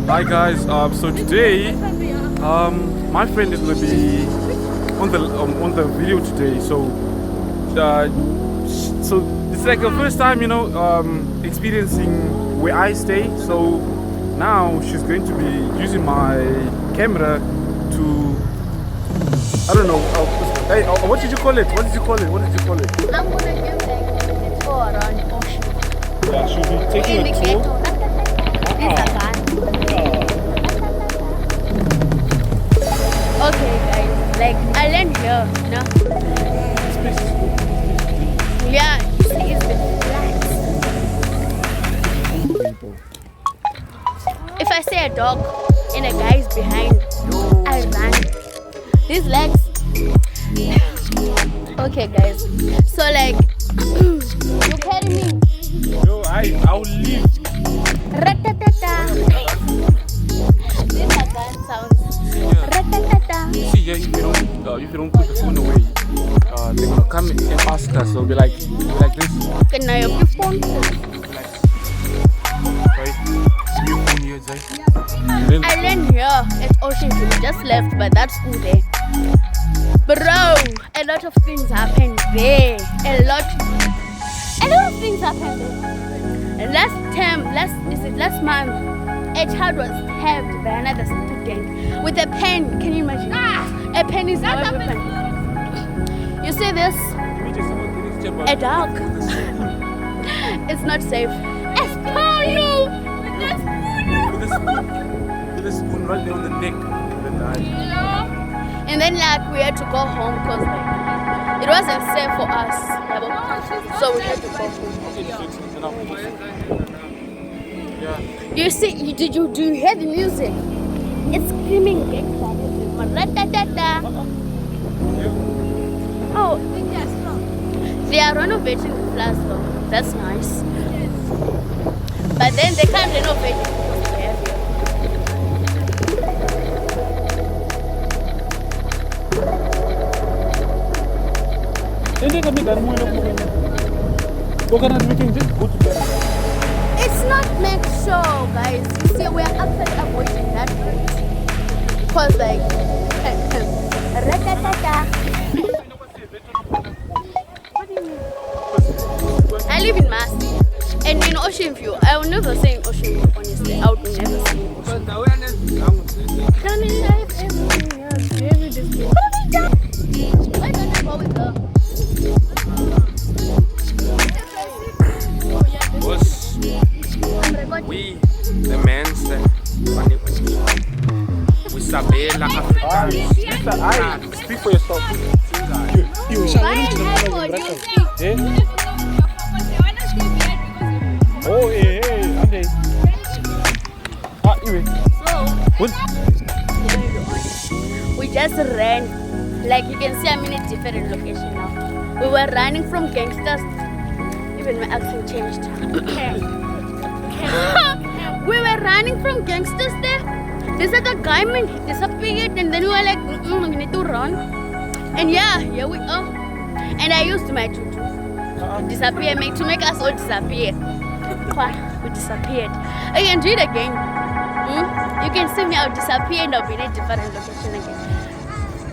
Hi guys. So today, my friend is gonna be on the video today. So it's like the first time, experiencing where I stay. So now she's going to be using my camera to, I don't know. Hey, what did you call it? I'm gonna give like a tour around the ocean. Yeah, she'll be taking a tour. Okay guys, like I land here, This place is cool. Yeah, you see it's been flat. If I see a dog and a guy is behind, I run. These legs. Okay guys, so like you carry me. Yo, I'll leave. Ratatata. These are gun sounds. Ratatata. See, yeah, if you don't put the phone away, they're gonna come and ask us. They'll be like this. Can I have your phone? Right? Your phone here, Zay. Then, I land here at Ocean View. Just left, but that's cool there. Bro, a lot of things happened there. A lot of things happened there. Last month, a child was stabbed by another student with a pen. Can you imagine? A pen is not a weapon. You see this? A dog. It's not safe. Espolo! with a spoon right there on the neck. And then like we had to go home because like, it wasn't safe for us. So we had to go home. Yeah. You see, do you hear the music? It's screaming gangsta. Oh, they are renovating the plaza. That's nice. But then they can't renovate it because they have it. It's not make sure, guys. You see, we are actually avoiding that route. Because, like, what do you mean? I live in Mass. And in Ocean View, I will never say in Ocean View, honestly. I would never say in Ocean View. Why don't I go with her? We, the men, we Sabela Africans. Speak for yourself. You Oh, hey, Andy. Anyway. We just ran. Like you can see, I'm in a different location now. We were running from gangsters. Even my accent changed. We were running from gangsters there. This other guy man disappeared, and then we were like, we need to run. And yeah, here we are. And I used my tutu to disappear, to make us all disappear. We disappeared. I can do it again. You can see me, I'll disappear and I'll be in a different location again.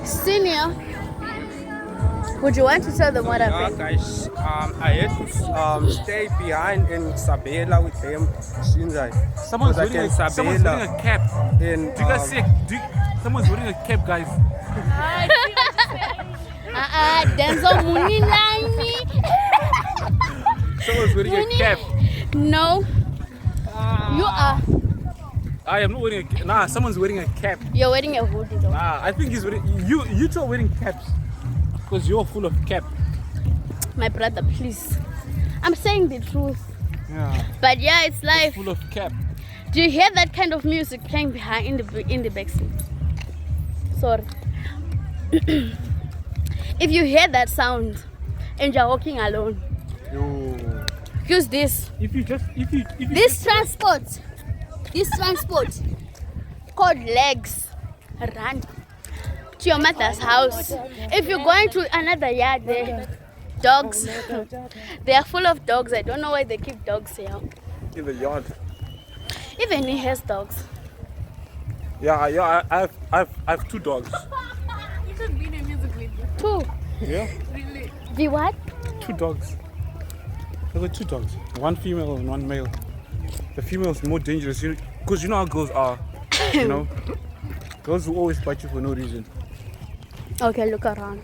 Senior, would you want to tell them what happened? Guys, I had to stay behind in Sabela with them. Someone's wearing a cap. In, do you guys see? Someone's wearing a cap, guys. Denzel Muni line me. Someone's wearing a cap. No. You are. I am not wearing a cap. Nah, someone's wearing a cap. You're wearing a hoodie though. Nah, I think he's wearing. You two are wearing caps. Because you're full of cap. My brother, please. I'm saying the truth. Yeah. But yeah, it's life. Full of cap. Do you hear that kind of music playing behind in the backseat? Sorry. If you hear that sound and you're walking alone, use this. If you This transport called legs. Run to your mother's house. If you're going to another yard, there dogs. They are full of dogs. I don't know why they keep dogs here. in the yard. Even he has dogs. I have two dogs. You should be in a music video. Two. Yeah, Really? The what? two dogs. I got two dogs, one female and one male. The female is more dangerous because you know how girls are. You know, girls will always bite you for no reason. Okay, look around.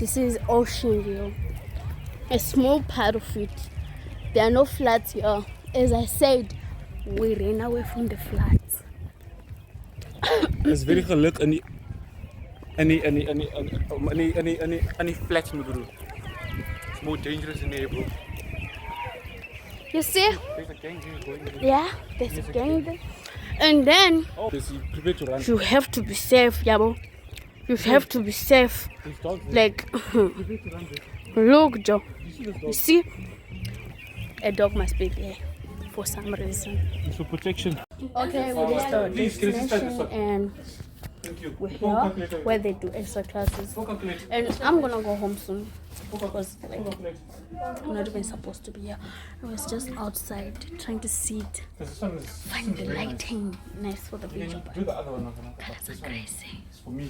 This is Ocean View. A small part of it. There are no flats here. As I said, we ran away from the flats. It's very geluk in die flats, my bro. It's more dangerous in there, bro. You see? There's a gang here going there. Yeah, there's a gang there. And then Oh, Bessie, prepare to run. you have to be safe, Yabo. You have to be safe. There's dogs there. Like, Prepare to run, bro. look, Joe. You see this You dog? see? A dog must be there for some reason. It's for protection. Okay, we reached our Please, can you just start this destination up? and Thank you. we're here where they do extra classes. And I'm gonna go home soon because like I'm not even supposed to be here. I was just outside trying to sit, find the lighting nice for the video, but Do the other one. that's crazy. It's for me.